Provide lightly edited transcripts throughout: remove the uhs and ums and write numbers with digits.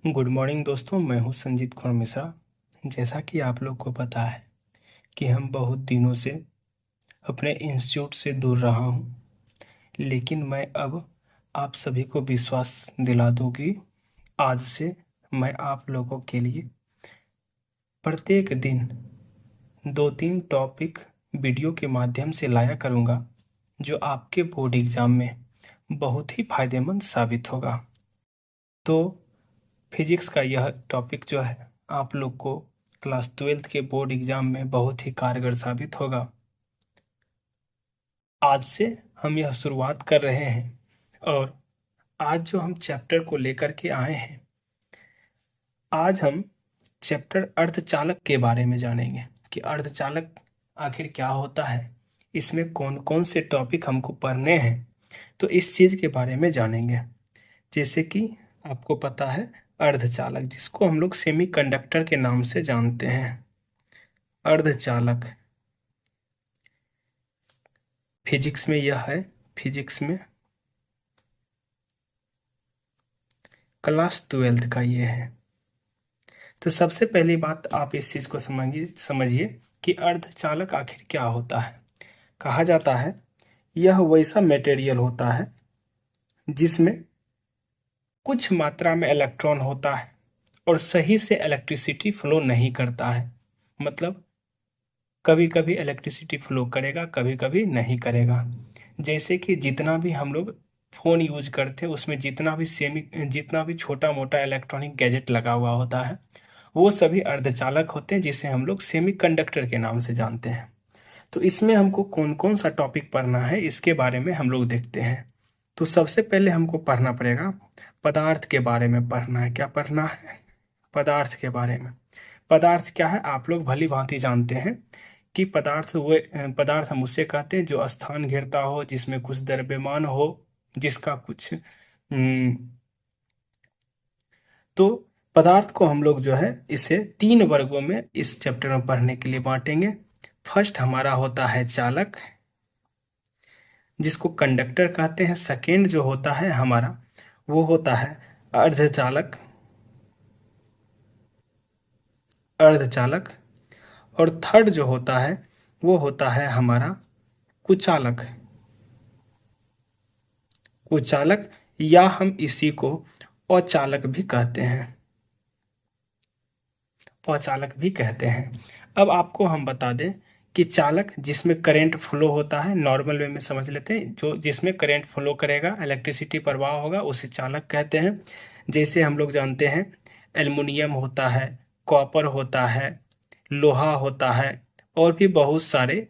Good morning दोस्तों, मैं हूं संजीत कौर मिश्रा। जैसा कि आप लोग को पता है कि हम बहुत दिनों से अपने इंस्टीट्यूट से दूर रहा हूं, लेकिन मैं अब आप सभी को विश्वास दिला दूं कि आज से मैं आप लोगों के लिए प्रत्येक दिन 2-3 टॉपिक वीडियो के माध्यम से लाया करूंगा, जो आपके बोर्ड एग्ज़ाम में बहुत ही फायदेमंद साबित होगा। तो फिजिक्स का यह टॉपिक जो है आप लोग को क्लास 12th के बोर्ड एग्जाम में बहुत ही कारगर साबित होगा। आज से हम यह शुरुआत कर रहे हैं और आज जो हम चैप्टर को लेकर के आए हैं, आज हम चैप्टर अर्धचालक के बारे में जानेंगे कि अर्धचालक आखिर क्या होता है, इसमें कौन कौन से टॉपिक हमको पढ़ने हैं। तो इस चीज़ के बारे में जानेंगे। जैसे कि आपको पता है अर्धचालक, जिसको हम लोग सेमीकंडक्टर के नाम से जानते हैं। अर्धचालक फिजिक्स में यह है, फिजिक्स में क्लास 12th का ये है। तो सबसे पहली बात आप इस चीज़ को समझिए कि अर्धचालक आखिर क्या होता है। कहा जाता है यह वैसा मटेरियल होता है जिसमें कुछ मात्रा में इलेक्ट्रॉन होता है और सही से इलेक्ट्रिसिटी फ्लो नहीं करता है। मतलब कभी कभी इलेक्ट्रिसिटी फ्लो करेगा, कभी कभी नहीं करेगा। जैसे कि जितना भी हम लोग फ़ोन यूज करते हैं, उसमें जितना भी छोटा मोटा इलेक्ट्रॉनिक गैजेट लगा हुआ होता है, वो सभी अर्धचालक होते हैं, जिसे हम लोग सेमीकंडक्टर के नाम से जानते हैं। तो इसमें हमको कौन कौन सा टॉपिक पढ़ना है, इसके बारे में हम लोग देखते हैं। तो सबसे पहले हमको पढ़ना पड़ेगा पदार्थ के बारे में। पढ़ना है, क्या पढ़ना है? पदार्थ के बारे में। पदार्थ क्या है आप लोग भली भांति जानते हैं कि पदार्थ हम उसे कहते हैं जो स्थान घेरता हो, जिसमें कुछ द्रव्यमान हो, जिसका कुछ तो पदार्थ को हम लोग जो है इसे 3 वर्गों में इस चैप्टर में पढ़ने के लिए बांटेंगे। फर्स्ट हमारा होता है चालक, जिसको कंडक्टर कहते हैं। सेकेंड जो होता है हमारा, वो होता है अर्धचालक, अर्धचालक। और थर्ड जो होता है वो होता है हमारा कुचालक, कुचालक, या हम इसी को अचालक भी कहते हैं, अचालक भी कहते हैं। अब आपको हम बता दें कि चालक जिसमें करंट फ्लो होता है, नॉर्मल वे में समझ लेते हैं, जो जिसमें करंट फ्लो करेगा, इलेक्ट्रिसिटी प्रवाह होगा, उसे चालक कहते हैं। जैसे हम लोग जानते हैं एल्युमिनियम होता है, कॉपर होता है, लोहा होता है, और भी बहुत सारे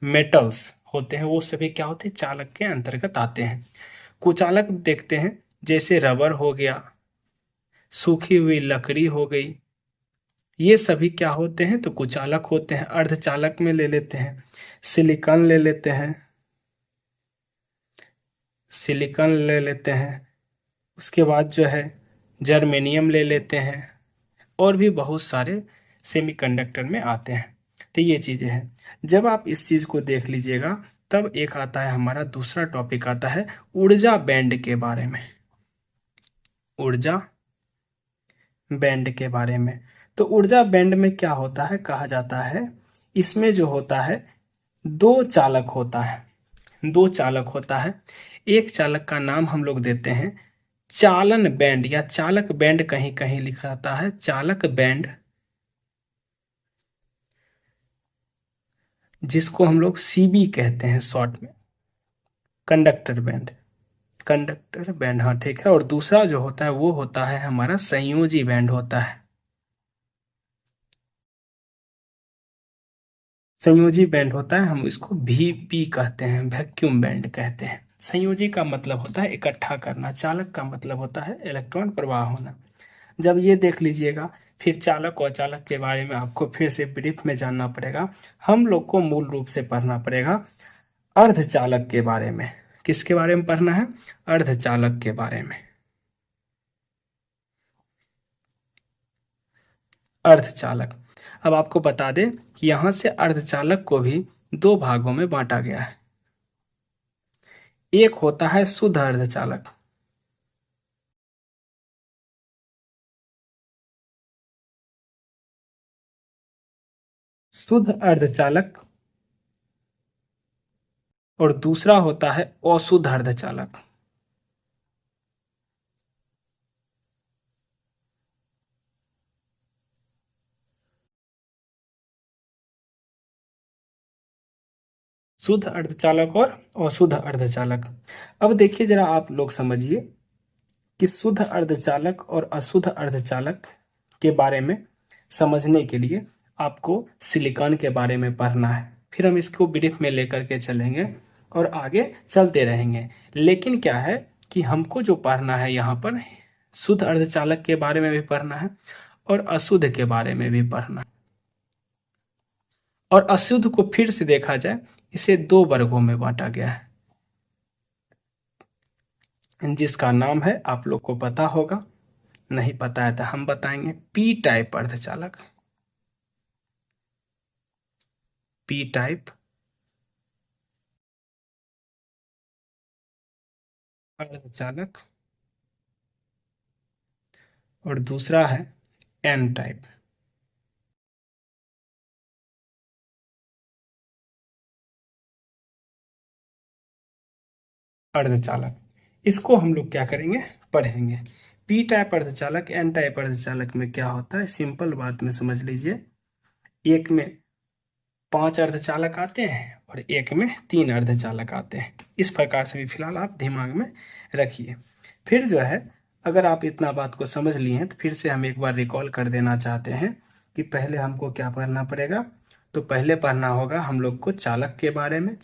मेटल्स होते हैं, वो सभी क्या होते हैं? चालक के अंतर्गत आते हैं। कुचालक देखते हैं, जैसे रबर हो गया, सूखी हुई लकड़ी हो गई, ये सभी क्या होते हैं? तो कुचालक होते हैं। अर्धचालक में ले लेते हैं सिलिकॉन, ले लेते हैं सिलिकॉन, ले लेते हैं उसके बाद जो है जर्मेनियम ले लेते हैं, और भी बहुत सारे सेमीकंडक्टर में आते हैं। तो ये चीज़ें हैं। जब आप इस चीज़ को देख लीजिएगा, तब एक आता है हमारा दूसरा टॉपिक आता है ऊर्जा बैंड के बारे में। ऊर्जा बैंड के बारे में। तो ऊर्जा बैंड में क्या होता है? कहा जाता है इसमें जो होता है 2 चालक होता है, 2 चालक होता है। एक चालक का नाम हम लोग देते हैं चालन बैंड या चालक बैंड, कहीं कहीं लिखा रहता है चालक बैंड, जिसको हम लोग सीबी कहते हैं शॉर्ट में, कंडक्टर बैंड, कंडक्टर बैंड, हाँ ठीक है। और दूसरा जो होता है वो होता है हमारा संयोजी बैंड होता है। संयोजी बैंड होता है, हम इसको वीपी कहते हैं, वैक्यूम बैंड कहते हैं। संयोजी का मतलब होता है इकट्ठा करना, चालक का मतलब होता है इलेक्ट्रॉन प्रवाह होना। जब ये देख लीजिएगा, फिर चालक और चालक के बारे में आपको फिर से ब्रीफ में जानना पड़ेगा। हम लोग को मूल रूप से पढ़ना पड़ेगा अर्धचालक के बारे में। किसके बारे में पढ़ना है? अर्धचालक के बारे में। अर्धचालक। अब आपको बता दें कि यहां से अर्धचालक को भी 2 भागों में बांटा गया है। एक होता है शुद्ध अर्धचालक, शुद्ध अर्धचालक और दूसरा होता है अशुद्ध अर्धचालक। शुद्ध अर्धचालक और अशुद्ध अर्धचालक। अब देखिए जरा आप लोग समझिए कि शुद्ध अर्धचालक और अशुद्ध अर्धचालक के बारे में समझने के लिए आपको सिलिकॉन के बारे में पढ़ना है। फिर हम इसको ब्रीफ में लेकर के चलेंगे और आगे चलते रहेंगे। लेकिन क्या है कि हमको जो पढ़ना है यहाँ पर शुद्ध अर्धचालक के बारे में भी पढ़ना है और अशुद्ध के बारे में भी पढ़ना है। और अशुद्ध को फिर से देखा जाए, इसे दो वर्गों में बांटा गया है, जिसका नाम है, आप लोग को पता होगा, नहीं पता है तो हम बताएंगे, पी टाइप अर्धचालक। पी टाइप अर्धचालक और दूसरा है एन टाइप। अर्धचालक, इसको हम लोग क्या करेंगे, पढ़ेंगे। पी टाइप अर्धचालक, एन टाइप अर्धचालक में क्या होता है, सिंपल बात में समझ लीजिए। एक में 5 अर्धचालक आते हैं और एक में 3 अर्धचालक आते हैं। इस प्रकार से भी फिलहाल आप दिमाग में रखिए। फिर जो है, अगर आप इतना बात को समझ लिए हैं तो फिर से हम एक बार रिकॉल कर देना चाहते हैं कि पहले हमको क्या पढ़ना पड़ेगा। तो पहले पढ़ना होगा हम लोग को चालक के बारे में,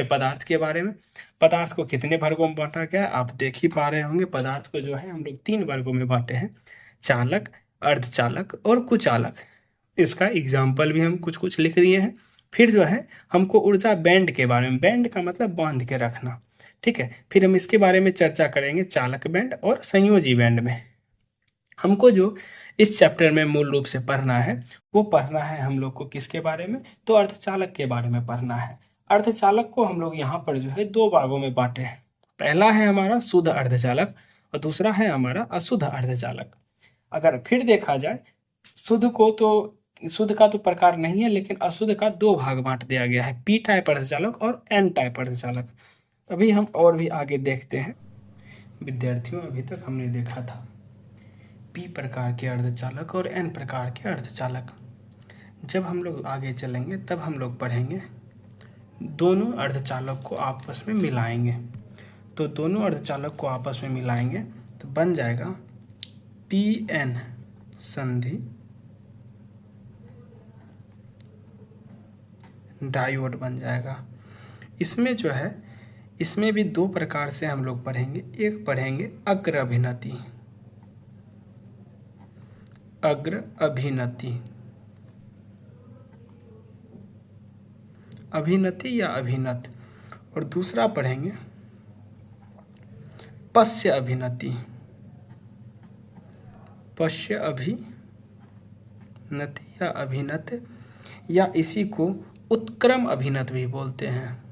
पदार्थ के बारे में। पदार्थ को कितने वर्गों में बांटा गया आप देख ही पा रहे होंगे। पदार्थ को जो है हम लोग 3 वर्गों में बांटे हैं, चालक, अर्धचालक और कुचालक। इसका एग्जाम्पल भी हम कुछ कुछ लिख दिए हैं। फिर जो है हमको ऊर्जा बैंड के बारे में, बैंड का मतलब बांध के रखना, ठीक है। फिर हम इसके बारे में चर्चा करेंगे, चालक बैंड और संयोजी बैंड में। हमको जो इस चैप्टर में मूल रूप से पढ़ना है, वो पढ़ना है हम लोग को किसके बारे में, तो अर्धचालक के बारे में पढ़ना है। अर्धचालक को हम लोग यहाँ पर जो है 2 भागों में बांटे हैं। पहला है हमारा शुद्ध अर्धचालक और दूसरा है हमारा अशुद्ध अर्धचालक। अगर फिर देखा जाए, शुद्ध का तो प्रकार नहीं है, लेकिन अशुद्ध का 2 भाग बांट दिया गया है, पी टाइप अर्धचालक और एन टाइप अर्धचालक। अभी हम और भी आगे देखते हैं विद्यार्थियों। अभी तक हमने देखा था पी प्रकार के अर्धचालक और एन प्रकार के अर्धचालक। जब हम लोग आगे चलेंगे तब हम लोग पढ़ेंगे, दोनों अर्धचालक को आपस में मिलाएंगे। तो दोनों अर्धचालक को आपस में मिलाएंगे तो बन जाएगा पी एन संधि डायोड बन जाएगा। इसमें जो है, इसमें भी 2 प्रकार से हम लोग पढ़ेंगे। एक पढ़ेंगे अग्र अभिनति, अग्र अभिनति, अभिनति या अभिनत, और दूसरा पढ़ेंगे पश्य अभिनति, पश्य अभिनति या अभिनत, या इसी को उत्क्रम अभिनत भी बोलते हैं।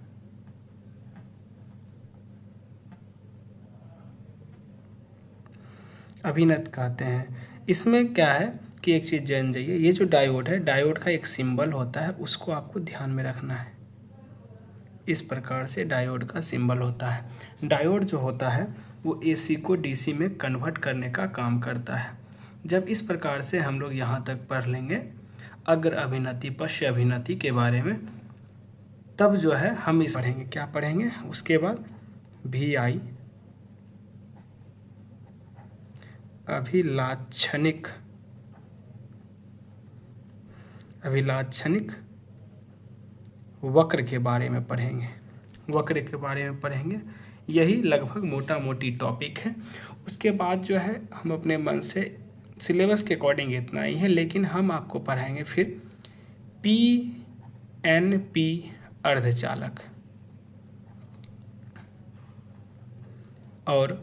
अभिनत कहते हैं। इसमें क्या है कि एक चीज़ जान जाइए, ये जो डायोड है, डायोड का एक सिंबल होता है, उसको आपको ध्यान में रखना है। इस प्रकार से डायोड का सिंबल होता है। डायोड जो होता है वो एसी को डीसी में कन्वर्ट करने का काम करता है। जब इस प्रकार से हम लोग यहाँ तक पढ़ लेंगे अग्र अभिनति, पश्य अभिनति के बारे में, तब जो है हम इस पढ़ेंगे, क्या पढ़ेंगे उसके बाद, वी आई अभिलाक्षणिक, अभिलाक्षणिक वक्र के बारे में पढ़ेंगे। वक्र के बारे में पढ़ेंगे, यही लगभग मोटा मोटी टॉपिक है। उसके बाद जो है हम अपने मन से, सिलेबस के अकॉर्डिंग इतना ही है, लेकिन हम आपको पढ़ाएंगे फिर पी एन पी अर्धचालक और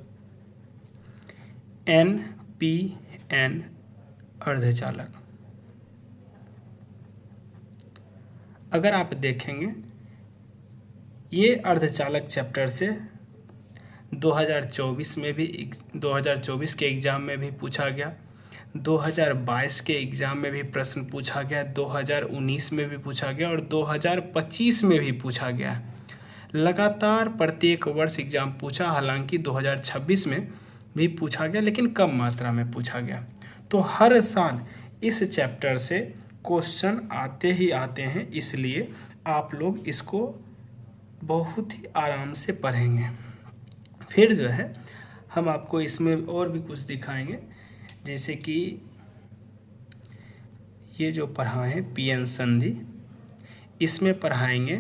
एन पी एन अर्धचालक। अगर आप देखेंगे ये अर्धचालक चैप्टर से 2024 में भी, 2024 के एग्ज़ाम में भी पूछा गया, 2022 के एग्ज़ाम में भी प्रश्न पूछा गया, 2019 में भी पूछा गया और 2025 में भी पूछा गया। लगातार प्रत्येक वर्ष एग्ज़ाम पूछा, हालांकि 2026 में भी पूछा गया लेकिन कम मात्रा में पूछा गया। तो हर साल इस चैप्टर से क्वेश्चन आते ही आते हैं, इसलिए आप लोग इसको बहुत ही आराम से पढ़ेंगे। फिर जो है हम आपको इसमें और भी कुछ दिखाएंगे, जैसे कि ये जो पढ़ाए हैं पीएन संधि, इसमें पढ़ाएंगे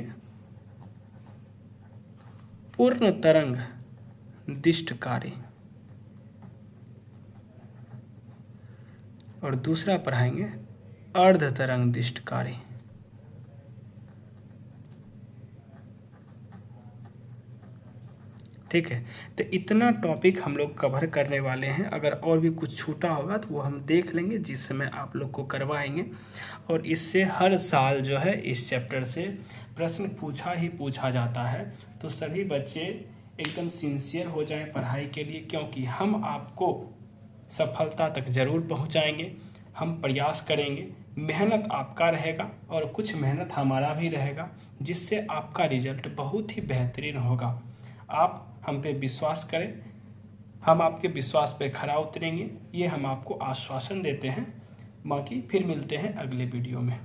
पूर्ण तरंग दिष्टकारी और दूसरा पढ़ाएंगे अर्ध तरंग दिष्टकारी। ठीक है, तो इतना टॉपिक हम लोग कवर करने वाले हैं। अगर और भी कुछ छूटा होगा तो वो हम देख लेंगे, जिस समय आप लोग को करवाएंगे। और इससे हर साल जो है इस चैप्टर से प्रश्न पूछा ही पूछा जाता है। तो सभी बच्चे एकदम सिंसियर हो जाएं पढ़ाई के लिए, क्योंकि हम आपको सफलता तक ज़रूर पहुंचाएंगे। हम प्रयास करेंगे, मेहनत आपका रहेगा और कुछ मेहनत हमारा भी रहेगा, जिससे आपका रिजल्ट बहुत ही बेहतरीन होगा। आप हम पे विश्वास करें, हम आपके विश्वास पे खरा उतरेंगे, ये हम आपको आश्वासन देते हैं। बाकी फिर मिलते हैं अगले वीडियो में।